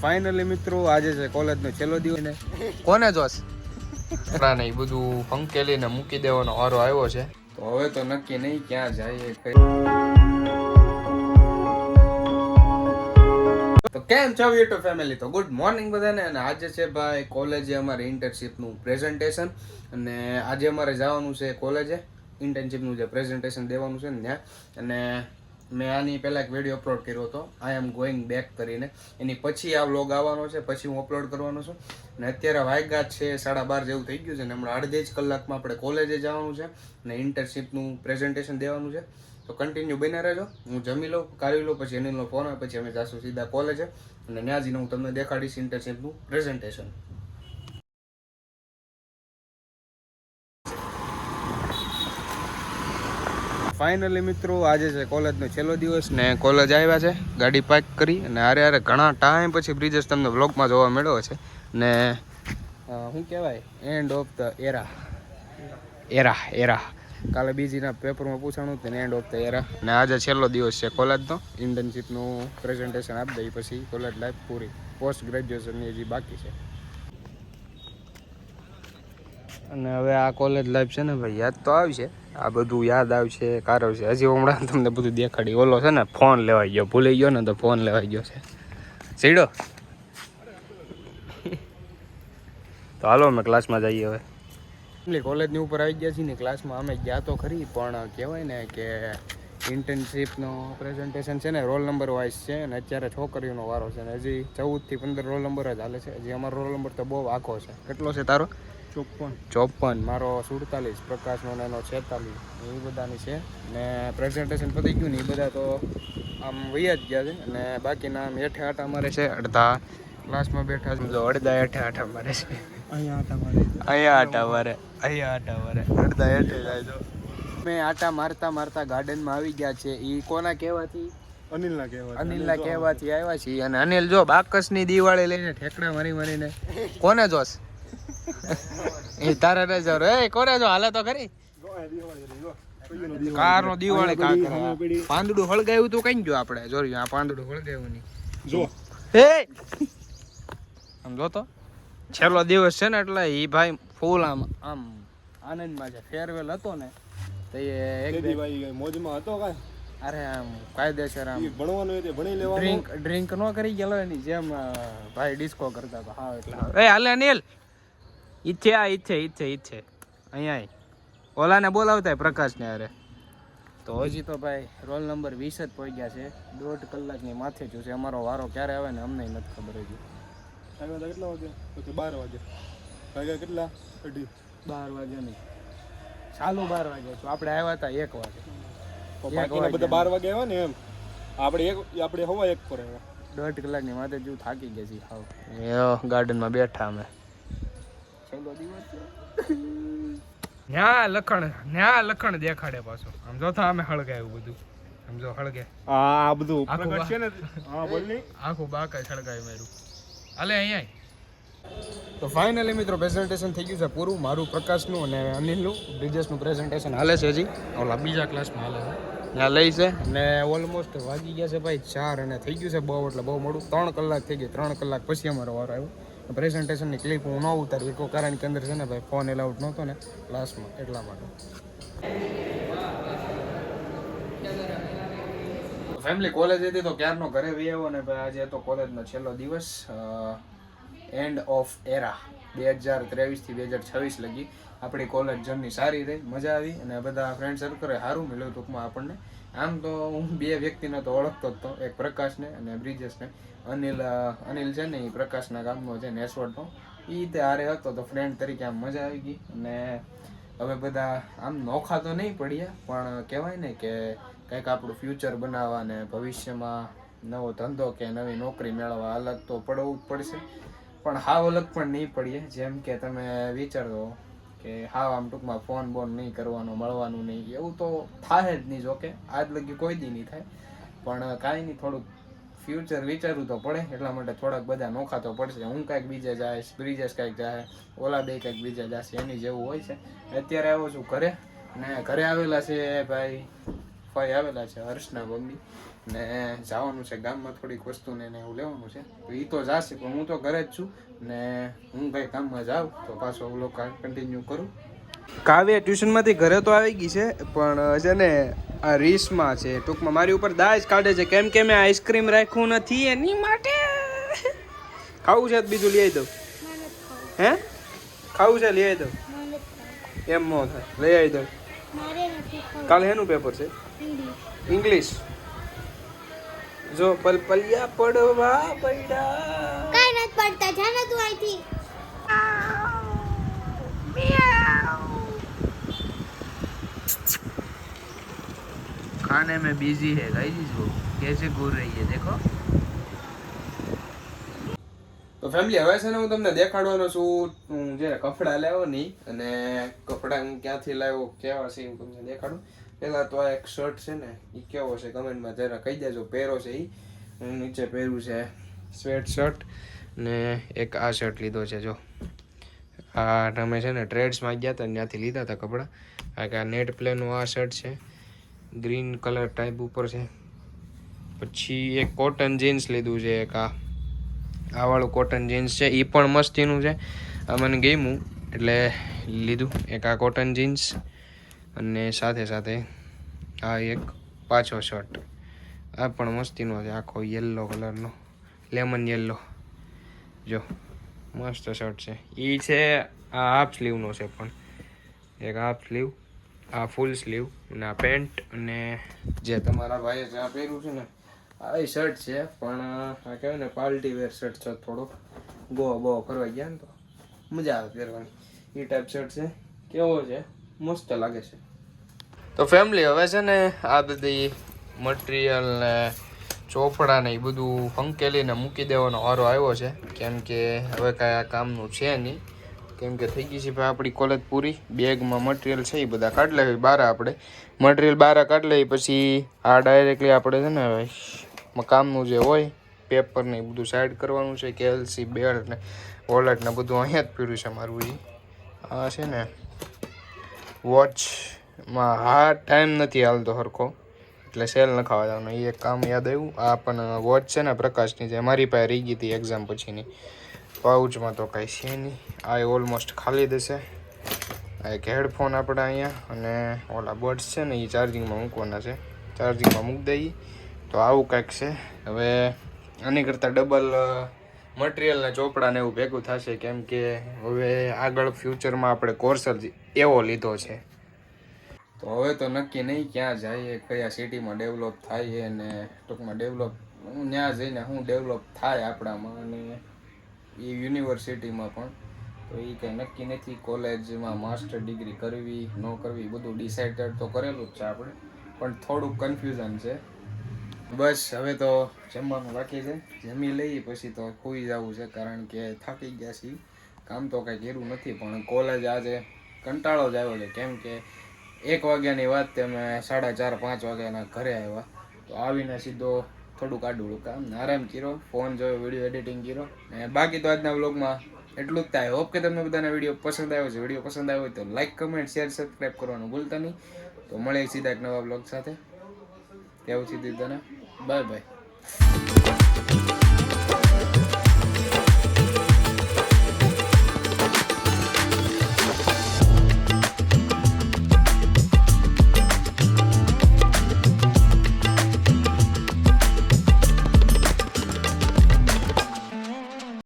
Finally મિત્રો આજે છે કોલેજનો છેલ્લો દિવસ ને કોને જોશ ના નહીં બધું પંકેલીને મૂકી દેવાનો વારો આવ્યો છે. તો હવે તો નક્કી નહીં ક્યાં જઈએ. તો કેમ છો યુટ્યુબ ફેમિલી? તો ગુડ મોર્નિંગ બધાને. અને આજે છે ભાઈ કોલેજે અમારે ઇન્ટર્નશિપનું પ્રેઝન્ટેશન, અને આજે અમારે જવાનું છે કોલેજે ઇન્ટર્નશિપનું જે પ્રેઝન્ટેશન દેવાનું છે ને ત્યાં. અને મેં આની પહેલાં એક વિડીયો અપલોડ કર્યો હતો આઈ એમ ગોઈંગ બેક કરીને, એની પછી આ વ્લોગ આવવાનો છે, પછી હું અપલોડ કરવાનો છું. અને અત્યારે વાગ્યા છે 12:30 જેવું થઈ ગયું છે, ને હમણાં અડધી જ કલાકમાં આપણે કોલેજે જવાનું છે અને ઇન્ટર્નશિપનું પ્રેઝન્ટેશન દેવાનું છે. તો કન્ટિન્યુ બન્યા રહેજો. હું જમી લઉં, કાઢી લઉં, પછી અનિલનો ફોન આવે, પછી અમે જઈશું સીધા કોલેજે, અને ત્યાં જઈને હું તમને દેખાડીશ ઇન્ટર્નશિપનું પ્રેઝન્ટેશન. ફાઇનલી મિત્રો આજે છે કોલેજનો છેલ્લો દિવસ ને કોલેજ આવ્યા છે, ગાડી પાર્ક કરી, અને હારે ઘણા ટાઈમ પછી બ્રિજેશ તમને વ્લોગમાં જોવા મળ્યો છે. ને શું કહેવાય, એન્ડ ઓફ ધ એરા કાલે બીજીના પેપરમાં પૂછાણું હતું ને, એન્ડ ઓફ ધ એરા. ને આજે છેલ્લો દિવસ છે કોલેજનો. ઇન્ટર્નશિપનું પ્રેઝન્ટેશન આપી દઈ પછી કોલેજ લાઈફ પૂરી. પોસ્ટ ગ્રેજ્યુએશનની હજી બાકી છે. અને હવે આ કોલેજ લાઈફ છે ને ભાઈ, યાદ તો આવશે, આ બધું યાદ આવશે, કારવશે. હજી હમણાં તમને બધું દેખાડી. ઓલો છે ને ફોન લેવાઈ ગયો, ભૂલી ગયો ને તો ફોન લેવાઈ ગયો છે. સીડો તો હાલો અમે ક્લાસમાં જઈએ હવે. એટલે કોલેજની ઉપર આવી ગયા છીએ ને, ક્લાસમાં અમે ગયા તો ખરી, પણ કહેવાય ને કે ઇન્ટર્નશિપનો પ્રેઝન્ટેશન છે ને રોલ નંબર વાઇઝ છે, અને અત્યારે છોકરીઓનો વારો છે, ને હજી 14 થી 15 રોલ નંબર જ હાલે છે. હજી અમારો રોલ નંબર તો બહુ આખો છે. કેટલો છે તારો? 54. મારો 47, પ્રકાશનો એનો 46, એ બધાની છે. ને પ્રેઝન્ટેશન પતી ગયું ને એ બધા તો આમ વૈયા જ ગયા છે, અને બાકીના આમ હેઠે આટા મારે છે. અડધા ક્લાસમાં બેઠા છે, અડધા હેઠે આટા મારે છે. અહીંયા આટા મારે અડધા હેઠે જાય. તો મેં આટા મારતા ગાર્ડનમાં આવી ગયા છે. એ કોના કહેવાથી? અનિલના કહેવાથી આવ્યા છીએ. અને અનિલ જો બાકસની દિવાળી લઈને ઠેકડા મારીને કોને જોશ? એ તારે ન જો રે, કોને જો હાલે તો ખરી. કારનો દિવાળી કાકરા પાંદડું હળગાવ્યું તું કઈ ગયો આપણે જોયું. આ પાંદડું હળગાવ્યું નહીં જો. હે આમ જો તો છેલ્લો દિવસ છે ને, એટલે એ ભાઈ ફૂલ આમ આનંદમાં છે. ફેરવેલ હતો ને તો એ એક ભાઈ મોજમાં હતો. કાંઈ અરે આમ કાયદેસર આમ ભણવાનું હોય ભણી લેવાનું. ડ્રિંક ન કરી ગયેલો એની જેમ ભાઈ ડિસ્કો કરતા હતા. હા એટલે એ હાલે અનિલ ઈચ્છે અહીંયા ઓલાને બોલાવતા પ્રકાશને. અરે તો હજી તો ભાઈ રોલ નંબર 20 જ પહોંચ્યા છે. 1.5 કલાકની માથે જ છે. અમારો વારો ક્યારે આવે ને અમને નથી ખબર. હજી કેટલા વાગે? 12 વાગે. વાગ્યા કેટલા? 12 વાગે નહીં, ચાલુ 12 વાગે છું. આપણે આવ્યા હતા 1 વાગે. બધા 12 વાગે આવ્યા ને, એમ આપણે હવા 1 પર આવ્યા. 1.5 કલાકની માથે જો થાકી ગયા છીએ. હાવ ગાર્ડનમાં બેઠા અમે. ન્યા લખણ દેખાડે પાછો. આમ જો અમે હળગાયું બધું. સમજો હળગે આ બધું પ્રગટ છે ને. હા બોલ ની આખું બાકા હળગાયું મેરું. હાલે અહીંયા. તો ફાઇનલી મિત્રો પ્રેઝન્ટેશન થઈ ગયું છે પૂરું. મારું, પ્રકાશનું અને અનિલનું, બ્રિજેશનું પ્રેઝન્ટેશન હાલે છે. હજી ઓલા બીજા ક્લાસમાં હાલે છે, ત્યાં લઈ છે. અને ઓલમોસ્ટ વાગી ગયા છે ભાઈ 4, અને થઈ ગયું છે બહુ એટલે બહુ મોડું. 3 કલાક થઈ ગઈ. 3 કલાક પછી અમારો વારો આવ્યો. પ્રેઝન્ટેશનની ક્લિપ હું ન ઉતારી એક કારણ કે અંદર છે ને ભાઈ ફોન એલાઉડ નહોતો ને ક્લાસમાં, એટલા માટે. ફેમિલી કોલેજ હતી તો ક્યારનો ઘરે વી આવ્યો ને ભાઈ આજે હતો કોલેજનો છેલ્લો દિવસ. એન્ડ ઓફ એરા 2023 થી 2026 લગી આપણી કોલેજ જર્ની સારી રહી, મજા આવી, અને બધા ફ્રેન્ડ સર્કલે સારું મળ્યું ટૂંકમાં આપણને. આમ તો હું 2 વ્યક્તિને તો ઓળખતો જ હતો, એક પ્રકાશને અને બ્રિજેશને. અનિલ છે ને એ પ્રકાશના ગામનો છે, નેસવડનો. એ તે હારે હતો તો ફ્રેન્ડ તરીકે આમ મજા આવી ગઈ. અને હવે બધા આમ નોખા તો નહીં પડ્યા, પણ કહેવાય ને કે કંઈક આપણું ફ્યુચર બનાવવા ને ભવિષ્યમાં નવો ધંધો કે નવી નોકરી મેળવવા અલગ તો પડવું જ પડશે. પણ હાવ અલગ પણ નહીં પડીએ. જેમ કે તમે વિચારો કે હાવ આમ ટૂંકમાં ફોન બોન નહીં કરવાનો, મળવાનું નહીં, એવું તો થાય જ નહીં. જોકે આજ લગી કોઈ દી નહીં થાય, પણ કાંઈ નહીં, થોડુંક ફ્યુચર વિચારવું તો પડે. એટલા માટે થોડાક બધા નોખા તો પડશે. હું કાંઈક બીજે જઈશ, બ્રિજેશ કાંઈક જાય, ઓલા બે કાંઈક બીજે જશે, એની જેવું હોય છે. અત્યારે આવ્યો છું ઘરે, ને ઘરે આવેલા છે ભાઈ ફઈ આવેલા છે, હર્ષના મમ્મી. ને જવાનું છે ગામમાં થોડીક વસ્તુ ને એવું લેવાનું છે. તો એ તો જશે પણ હું તો ઘરે જ છું ને હું કંઈ કામમાં જાઉં તો પાછો વ્લોગ કન્ટિન્યુ કરું. કાવ્ય ટ્યુશનમાંથી ઘરે તો આવી ગઈ છે પણ છે ને આ રીસમાં છે, ટૂંકમાં મારી ઉપર દાજ કાઢે છે કેમ કે મેં આઈસ્ક્રીમ રાખ્યું નથી એની માટે. ખાવું છે બીજું લઈ આવી દઉં? હે ખાવું છે લઈ આવી દઉં? એમ ન થાય, લઈ આવી દઉં. કાલે એનું પેપર છે? ઇંગ્લિશ. જો પલપલિયા પડવા પડ્યા. કાઈ નથી પડતા, જાને તું અહીંથી. खाने में बिजी है गाइस, वो कैसे घूर रही है देखो. તો ફેમિલી હવે છે ને હું તમને દેખાડવાનો છું હું જે કપડાં લાવ્યો નહીં, અને કપડાં હું ક્યાંથી લાવ્યો કેવા છે હું તમને દેખાડું. પહેલાં તો આ એક શર્ટ છે ને એ કેવો છે કમેન્ટમાં જરા કહી દેજો. પહેરો છે એ હું નીચે પહેર્યું છે સ્વેટ શર્ટ, ને એક આ શર્ટ લીધો છે. જો આ તમે છે ને ટ્રેડ્સમાં ગયા હતા ત્યાંથી લીધા હતા કપડાં. આ નેટ પ્લેનું આ શર્ટ છે, ગ્રીન કલર ટાઈપ ઉપર છે. પછી એક કોટન જીન્સ લીધું છે, એક આ વાળું કોટન જીન્સ છે, એ પણ મસ્તીનું છે. આ મને ગમ્યું એટલે લીધું એક આ કોટન જીન્સ, અને સાથે સાથે આ એક પાછો શર્ટ, આ પણ મસ્તીનો છે, આખો યલો કલરનો, લેમન યલો. જો મસ્ત શર્ટ છે. એ છે આ હાફ સ્લીવનો છે, પણ એક હાફ સ્લીવ, આ ફૂલ સ્લીવ, અને આ પેન્ટ, અને જે તમારા ભાઈએ જે આ પહેર્યું છે ને આ શર્ટ છે, પણ આ કહેવાય ને પાર્ટી વેર શર્ટ છે, થોડોક ગો બો કરવા ગયા ને તો મજા આવે પહેરવાની એ ટાઈપ શર્ટ છે. કેવો છે, મસ્ત લાગે છે. તો ફેમિલી હવે છે ને આ બધી મટીરિયલ ને ચોપડા ને એ બધું હંકેલીને મૂકી દેવાનો વારો આવ્યો છે, કેમ કે હવે કાંઈ આ કામનું છે નહીં, કેમ કે થઈ ગઈ છે ભાઈ આપણી કોલેજ પૂરી. બેગમાં મટીરિયલ છે એ બધા કાઢી લેવી બહાર, આપણે મટીરિયલ બહાર કાઢી લઈએ પછી આ ડાયરેક્ટલી આપણે છે ને કામનું જે હોય પેપર ને એ બધું સાઈડ કરવાનું છે. કેલ્સી બેલ્ટ ને વોલેટ ને બધું અહીંયા જ પીડ્યું છે મારું. એ આ છે ને વોચમાં હા ટાઈમ નથી હાલતો સરખો, એટલે સેલ નખાવા જવાનું, એ એક કામ યાદ આવ્યું. આ પણ વોચ છે ને પ્રકાશની, જે મારી પાસે રહી ગઈ હતી એક્ઝામ પછીની. પાઉચમાં તો કાંઈ છે નહીં, આ ઓલમોસ્ટ ખાલી દેશે. આ એક હેડફોન આપણે અહીંયા, અને ઓલા બડ્સ છે ને એ ચાર્જિંગમાં મૂકવાના છે, ચાર્જિંગમાં મૂકી દઈએ. તો આવું કાંઈક છે. હવે આની કરતાં ડબલ મટીરિયલ ને ચોપડા ને એવું ભેગું થશે, કેમ કે હવે આગળ ફ્યુચરમાં આપણે કોર્સ જ એવો લીધો છે. તો હવે તો નક્કી નહીં ક્યાં જઈએ, કયા સિટીમાં ડેવલપ થાય, અને ટૂંકમાં ડેવલપ ત્યાં જઈને શું ડેવલપ થાય આપણામાં, અને એ યુનિવર્સિટીમાં પણ. તો એ કંઈ નક્કી નથી. કોલેજમાં માસ્ટર ડિગ્રી કરવી ન કરવી બધું ડિસાઇડેડ તો કરેલું જ છે આપણે, પણ થોડુંક કન્ફ્યુઝન છે. બસ હવે તો જમવાનું બાકી છે, જમી લઈએ પછી તો સૂઈ જવું છે, કારણ કે થાકી ગયા છીએ. કામ તો કાંઈ કર્યું નથી, પણ કોલેજ આજે કંટાળો જ આવ્યો છે, કેમ કે 1 વાગ્યાની વાત તે અમે 4:30 5 વાગ્યાના ઘરે આવ્યા. તો આવીને સીધો થોડુંક આડું કામ આરામ કર્યો, ફોન જોયો, વિડીયો એડિટિંગ કર્યો, અને બાકી તો આજના વ્લોગમાં એટલું જ થાય. હોપ કે તમને બધાના વિડીયો પસંદ આવ્યો છે. વિડીયો પસંદ આવ્યો હોય તો લાઈક, કમેન્ટ, શેર, સબસ્ક્રાઈબ કરવાનું ભૂલતા નહીં. તો મળે સીધા એક નવા વ્લોગ સાથે. ત્યાં સુધી તને બાય બાય.